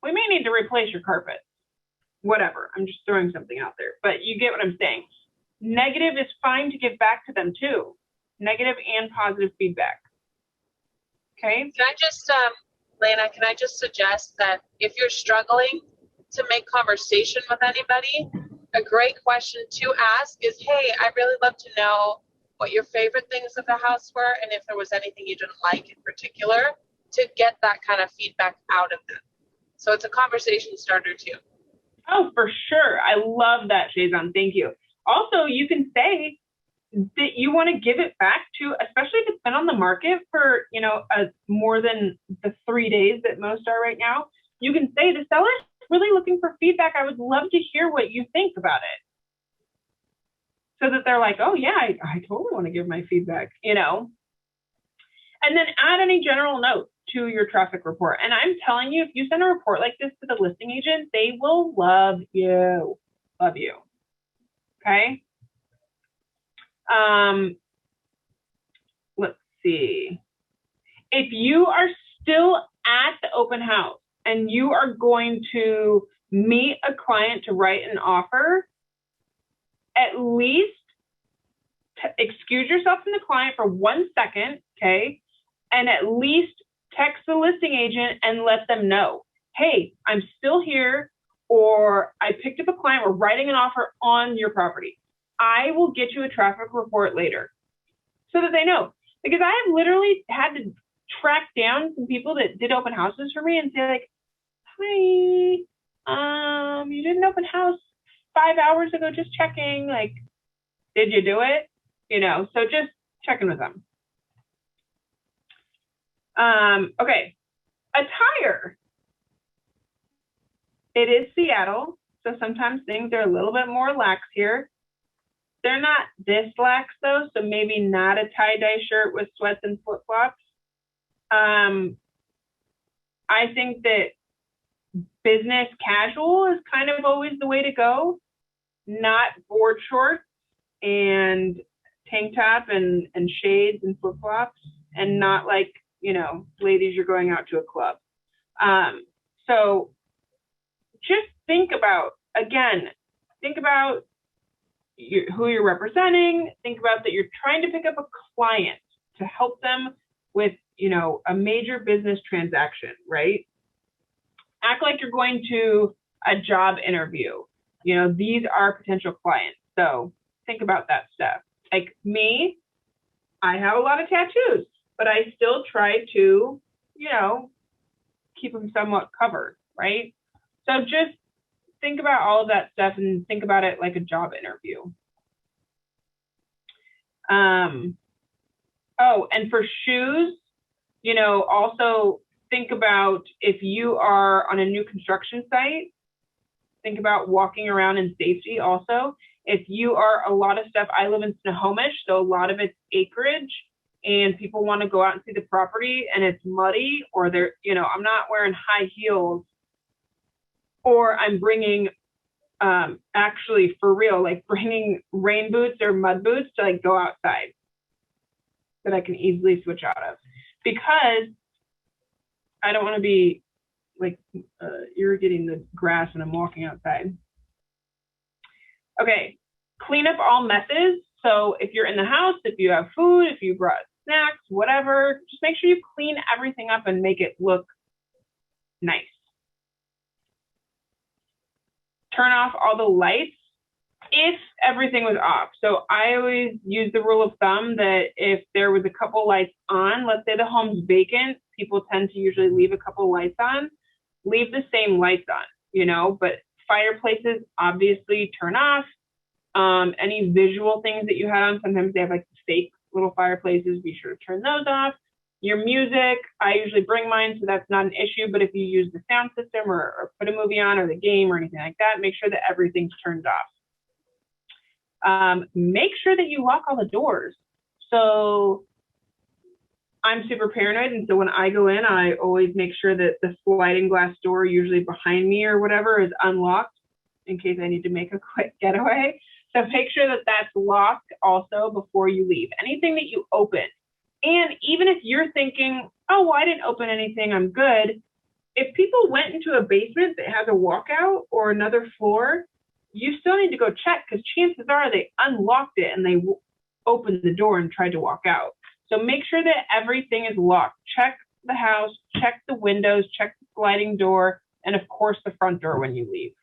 we may need to replace your carpet. Whatever. I'm just throwing something out there. But you get what I'm saying. Negative is fine to give back to them too. Negative and positive feedback. Okay? Can I just Lena, can I just suggest that if you're struggling to make conversation with anybody, a great question to ask is, hey, I'd really love to know what your favorite things of the house were and if there was anything you didn't like in particular, to get that kind of feedback out of them. So it's a conversation starter too. Oh, for sure. I love that, Shazan. Thank you. Also, you can say that you want to give it back to, especially if it's been on the market for, more than the 3 days that most are right now. You can say the seller's really looking for feedback. I would love to hear what you think about it. So that they're like, oh yeah, I totally want to give my feedback, And then add any general notes to your traffic report. And I'm telling you, if you send a report like this to the listing agent, they will love you. Love you. Okay. Let's see. If you are still at the open house and you are going to meet a client to write an offer, at least excuse yourself from the client for 1 second, okay? And at least text the listing agent and let them know, hey, I'm still here, or I picked up a client, we're writing an offer on your property. I will get you a traffic report later, so that they know. Because I have literally had to track down some people that did open houses for me and say, like, hi, you did an open house 5 hours ago, just checking, like, did you do it? So just checking with them. Okay, Attire. It is Seattle, so sometimes things are a little bit more lax here. They're not this lax though, so maybe not a tie-dye shirt with sweats and flip-flops. I think that business casual is kind of always the way to go, not board shorts and tank top and shades and flip-flops, and not like, ladies, you're going out to a club. So just think about who you're representing. Think about that you're trying to pick up a client to help them with, a major business transaction, right? Act like you're going to a job interview. These are potential clients. So think about that stuff. Like me, I have a lot of tattoos, but I still try to, keep them somewhat covered, right? So just think about all of that stuff and think about it like a job interview. Oh, and for shoes, also think about if you are on a new construction site, think about walking around in safety also. If you are a lot of stuff, I live in Snohomish, so a lot of it's acreage, and people want to go out and see the property and it's muddy, or they're, you know, I'm not wearing high heels, or I'm bringing, actually for real, like bringing rain boots or mud boots to like go outside that I can easily switch out of, because I don't want to be like irrigating the grass when I'm walking outside. Okay, clean up all messes. So if you're in the house, if you have food, if you brought snacks, whatever, just make sure you clean everything up and make it look nice. Turn off all the lights if everything was off. So I always use the rule of thumb that if there was a couple lights on, let's say the home's vacant, people tend to usually leave a couple lights on, leave the same lights on, you know, but fireplaces obviously turn off. Any visual things that you had on, sometimes they have like fake little fireplaces, be sure to turn those off. Your music, I usually bring mine, so that's not an issue, but if you use the sound system or put a movie on or the game or anything like that, make sure that everything's turned off. Make sure that you lock all the doors. So I'm super paranoid, and so when I go in, I always make sure that the sliding glass door, usually behind me or whatever, is unlocked in case I need to make a quick getaway. So make sure that that's locked also before you leave. Anything that you open, and even if you're thinking, oh, well, I didn't open anything, I'm good. If people went into a basement that has a walkout or another floor, you still need to go check, because chances are they unlocked it and they opened the door and tried to walk out. So make sure that everything is locked. Check the house, check the windows, check the sliding door, and of course the front door when you leave.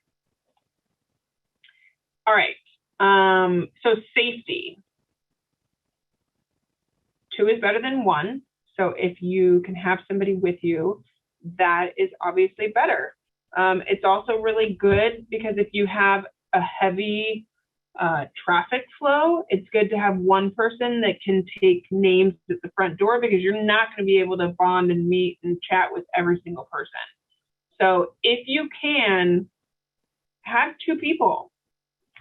All right, so safety. 2 is better than 1. So if you can have somebody with you, that is obviously better. It's also really good because if you have a heavy traffic flow, it's good to have one person that can take names at the front door, because you're not going to be able to bond and meet and chat with every single person. So if you can, have 2 people,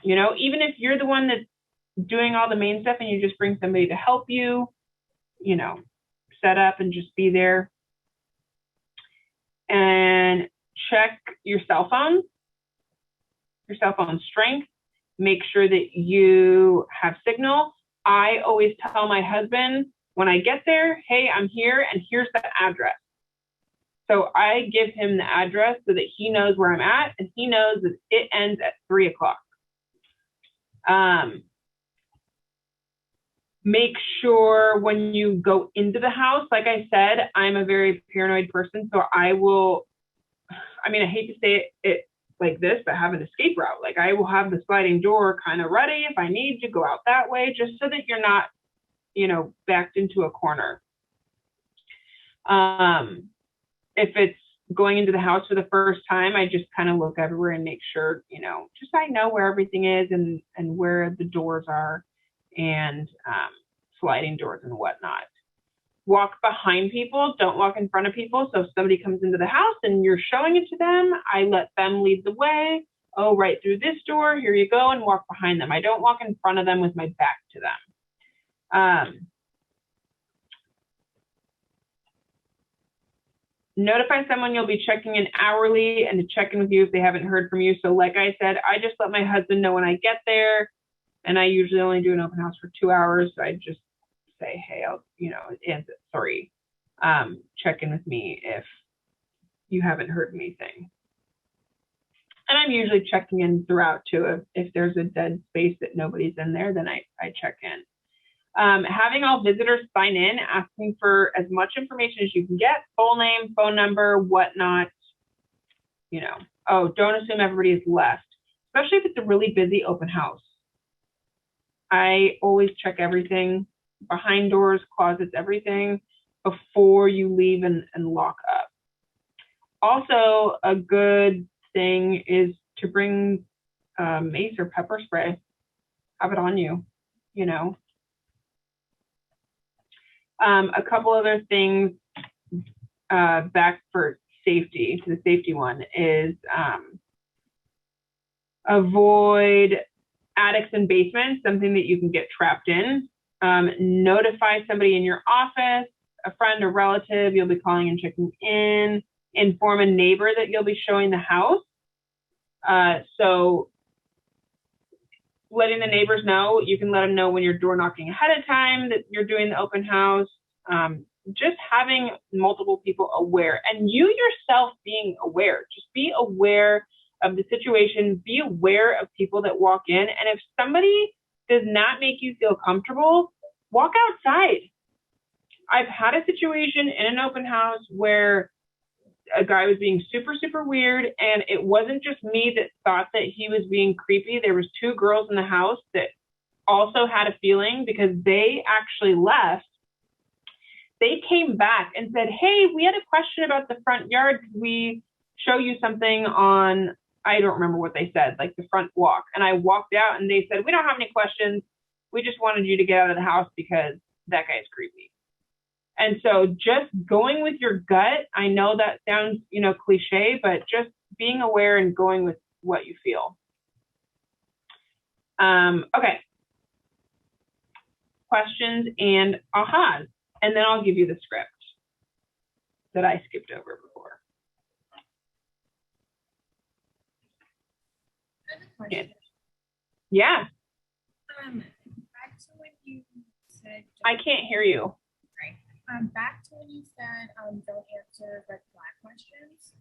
you know, even if you're the one that's doing all the main stuff and you just bring somebody to help you, you know, set up and just be there. And check your cell phone strength. Make sure that you have signal. I always tell my husband when I get there, hey, I'm here and here's the address. So I give him the address so that he knows where I'm at, and he knows that it ends at 3 o'clock. Make sure when you go into the house, like I said, I'm a very paranoid person, so I hate to say it like this, but have an escape route. Like I will have the sliding door kind of ready if I need to go out that way, just so that you're not, you know, backed into a corner. If it's going into the house for the first time, I just kind of look everywhere and make sure, you know, just I know where everything is and where the doors are and sliding doors and whatnot. Walk behind people, don't walk in front of people. So if somebody comes into the house and you're showing it to them, I let them lead the way. Oh, right through this door, here you go, and walk behind them. I don't walk in front of them with my back to them. Notify someone you'll be checking in hourly and to check in with you if they haven't heard from you. So like I said, I just let my husband know when I get there, and I usually only do an open house for 2 hours. So I just say, hey, I'll, you know, check in with me if you haven't heard anything. And I'm usually checking in throughout too. If there's a dead space that nobody's in there, then I check in. Having all visitors sign in, asking for as much information as you can get, full name, phone number, whatnot, you know. Oh, don't assume everybody has left, especially if it's a really busy open house. I always check everything, behind doors, closets, everything, before you leave and lock up. Also, a good thing is to bring mace or pepper spray. Have it on you, you know. A couple other things back for safety, to the safety one, is avoid attics and basements, something that you can get trapped in. Notify somebody in your office, a friend or relative you'll be calling and checking in. Inform a neighbor that you'll be showing the house. So letting the neighbors know, you can let them know when you're door knocking ahead of time that you're doing the open house. Just having multiple people aware, and you yourself being aware. Just be aware of the situation, be aware of people that walk in. And if somebody does not make you feel comfortable, walk outside. I've had a situation in an open house where a guy was being super, super weird, and it wasn't just me that thought that he was being creepy. There was two girls in the house that also had a feeling, because they actually left. They came back and said, hey, we had a question about the front yard. Could we show you something on, I don't remember what they said, like the front walk. And I walked out and they said, we don't have any questions. We just wanted you to get out of the house because that guy's creepy. And so just going with your gut, I know that sounds, cliche, but just being aware and going with what you feel. Okay. Questions and ahas. And then I'll give you the script that I skipped over before. Yeah. Back to when you said. I can't hear you. Right. Back to when you said don't answer red flag questions.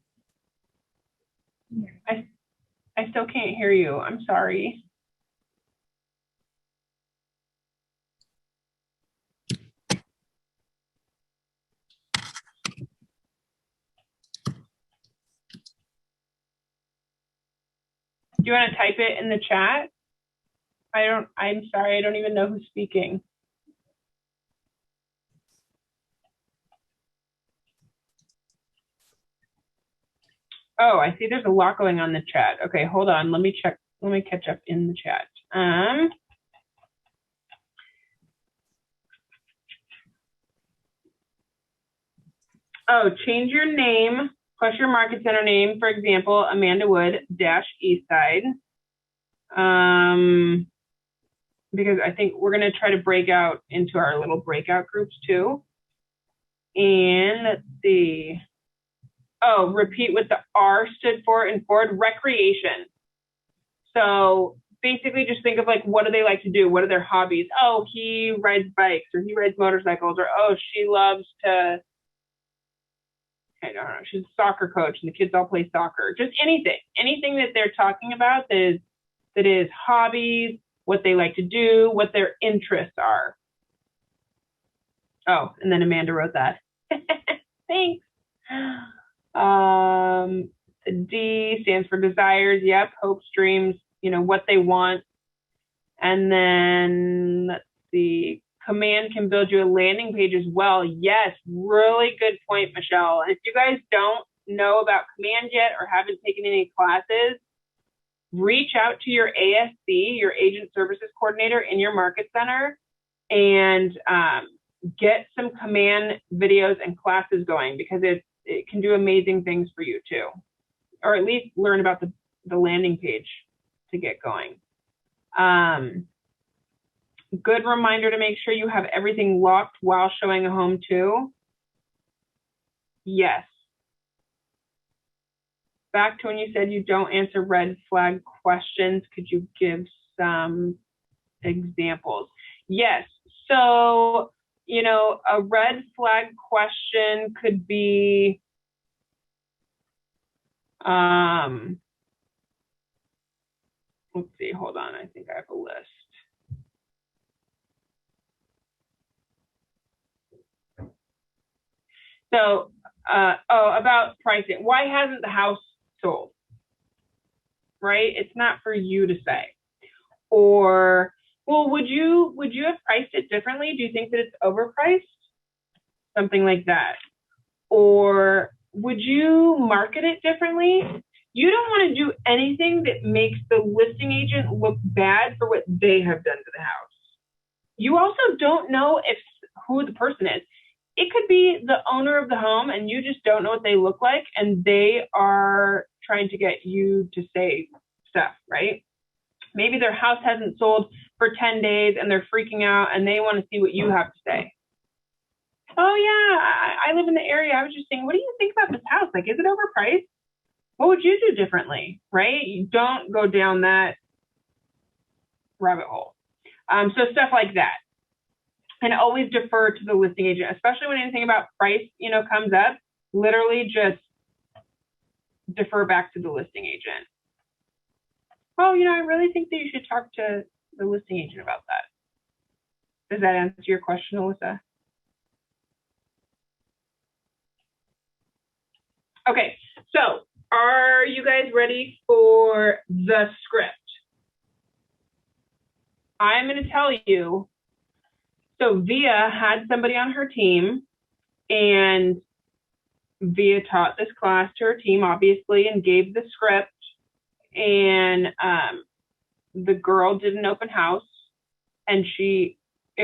Yeah. I still can't hear you. I'm sorry. Do you want to type it in the chat? I'm sorry, I don't even know who's speaking. Oh, I see there's a lot going on in the chat. Okay, hold on, let me check, let me catch up in the chat. Oh, change your name plus your market center name, for example, Amanda Wood Eastside. Because I think we're gonna try to break out into our little breakout groups too. And let's see. Oh, repeat what the R stood for in Ford, recreation. So basically just think of like, what do they like to do? What are their hobbies? Oh, he rides bikes, or he rides motorcycles, or oh, she loves to, I don't know, she's a soccer coach and the kids all play soccer. Just anything that they're talking about that is hobbies, what they like to do, what their interests are. Oh, and then Amanda wrote that. Thanks. D stands for desires. Yep. Hopes, dreams, what they want. And then let's see, command can build you a landing page as well. Yes, really good point, Michelle. And if you guys don't know about command yet or haven't taken any classes, reach out to your ASC, your agent services coordinator in your market center, and get some command videos and classes going, because it can do amazing things for you too, or at least learn about the landing page to get going. Good reminder to make sure you have everything locked while showing a home too. Yes. Back to when you said you don't answer red flag questions, could you give some examples? Yes. So, a red flag question could be, let's see, hold on, I think I have a list. So, about pricing. Why hasn't the house sold? Right? It's not for you to say. Or, well, would you have priced it differently? Do you think that it's overpriced? Something like that. Or would you market it differently? You don't want to do anything that makes the listing agent look bad for what they have done to the house. You also don't know who the person is. It could be the owner of the home and you just don't know what they look like, and they are trying to get you to say stuff, right? Maybe their house hasn't sold for 10 days and they're freaking out and they want to see what you have to say. Oh yeah, I live in the area. I was just saying, what do you think about this house? Like, is it overpriced? What would you do differently, right? You don't go down that rabbit hole. So stuff like that. And always defer to the listing agent, especially when anything about price, comes up. Literally just defer back to the listing agent. Oh, I really think that you should talk to the listing agent about that. Does that answer your question, Alyssa? Okay, so are you guys ready for the script? I'm going to tell you. So Via had somebody on her team, and Via taught this class to her team, obviously, and gave the script. And the girl did an open house, and it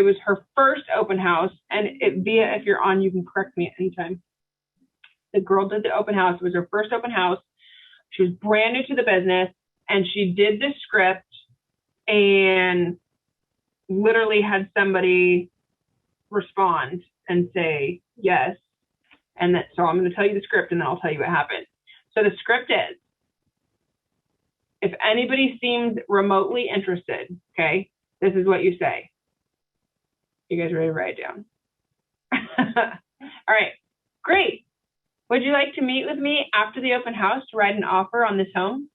was her first open house. And Via, if you're on, you can correct me at any time. The girl did the open house. It was her first open house. She was brand new to the business, and she did the script and literally had somebody respond and say yes. And so I'm going to tell you the script, and then I'll tell you what happened. So the script is, if anybody seems remotely interested, okay, this is what you say. You guys ready to write it down? All right, great. Would you like to meet with me after the open house to write an offer on this home?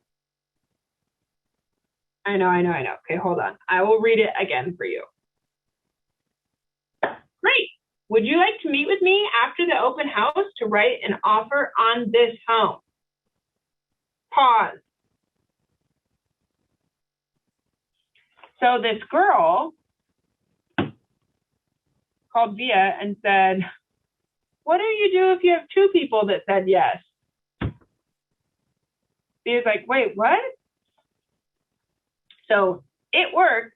I know. Okay, hold on. I will read it again for you. Great. Would you like to meet with me after the open house to write an offer on this home? Pause. So this girl called Via and said, what do you do if you have two people that said yes? Via's like, wait, what? So it works.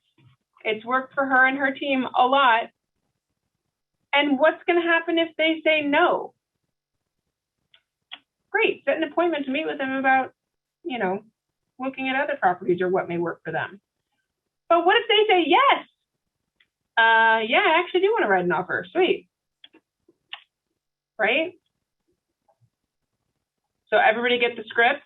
It's worked for her and her team a lot. And what's going to happen if they say no? Great, set an appointment to meet with them about, looking at other properties or what may work for them. But what if they say yes? Yeah, I actually do want to write an offer. Sweet. Right? So everybody get the script?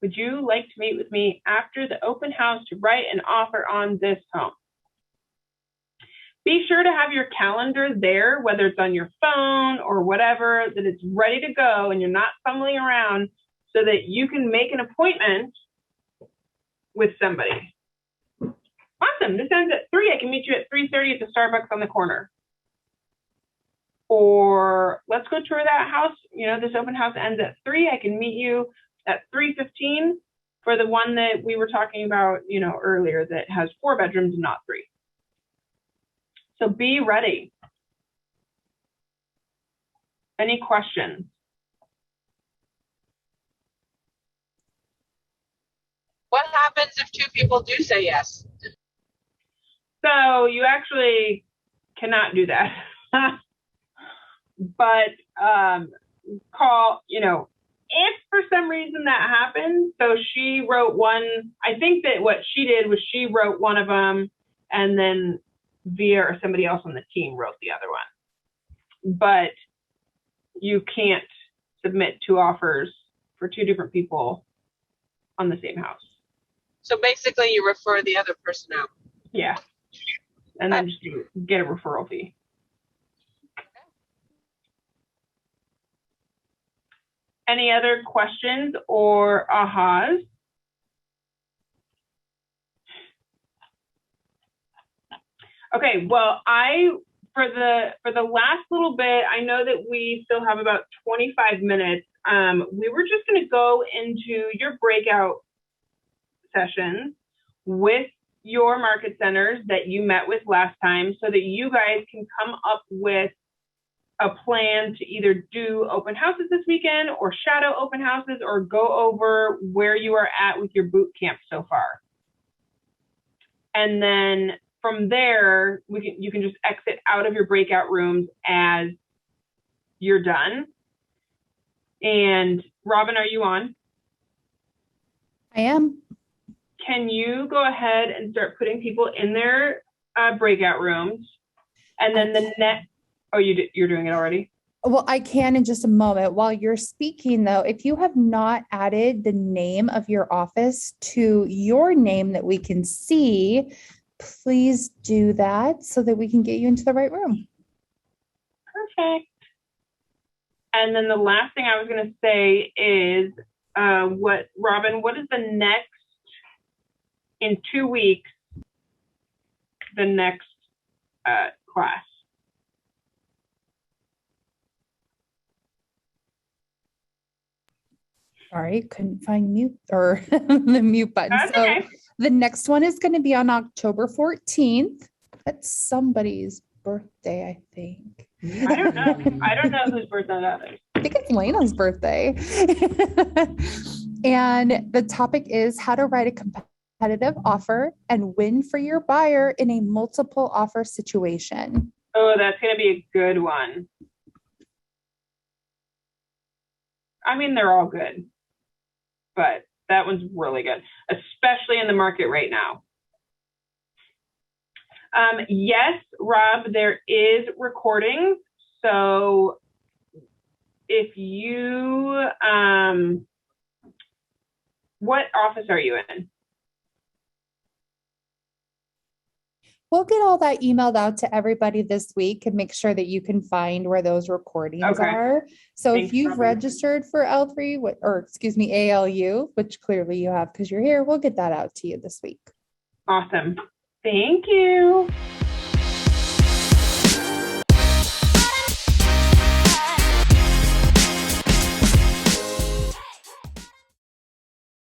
Would you like to meet with me after the open house to write an offer on this home? Be sure to have your calendar there, whether it's on your phone or whatever, that it's ready to go and you're not fumbling around, so that you can make an appointment with somebody. Awesome. This ends at 3. I can meet you at 3:30 at the Starbucks on the corner. Or let's go tour that house. This open house ends at 3. I can meet you at 3:15 for the one that we were talking about, earlier, that has 4 bedrooms and not 3. So be ready. Any questions? What happens if 2 people do say yes? So you actually cannot do that. But call, if for some reason that happens, so she wrote one, I think that what she did was she wrote one of them, and then Via or somebody else on the team wrote the other one. But you can't submit 2 offers for 2 different people on the same house. So basically you refer the other person out. Yeah. And then just get a referral fee. Any other questions or ahas? Okay, well, for the last little bit, I know that we still have about 25 minutes. We were just going to go into your breakout sessions with your market centers that you met with last time, so that you guys can come up with a plan to either do open houses this weekend or shadow open houses, or go over where you are at with your boot camp so far. And then from there, you can just exit out of your breakout rooms as you're done. And Robin, are you on? I am. can you go ahead and start putting people in their breakout rooms? And then you're doing it already? Well, I can in just a moment. While you're speaking, though, if you have not added the name of your office to your name that we can see, please do that so that we can get you into the right room. Perfect. And then the last thing I was going to say is, Robin, what is the next, in 2 weeks, the next class? Sorry, couldn't find mute or the mute button. That's So okay. the next one is going to be on October 14th. That's somebody's birthday, I think. I don't know. I don't know whose birthday that is. I think it's Lena's birthday. And the topic is how to write a competitive offer and win for your buyer in a multiple offer situation. Oh, that's going to be a good one. I mean, they're all good, but that one's really good, especially in the market right now. Yes, Rob, there is recording. So if you, what office are you in? We'll get all that emailed out to everybody this week and make sure that you can find where those recordings are. So Thanks, if you've Robin. registered for L3, or excuse me, ALU, which clearly you have because you're here, we'll get that out to you this week. Awesome. Thank you.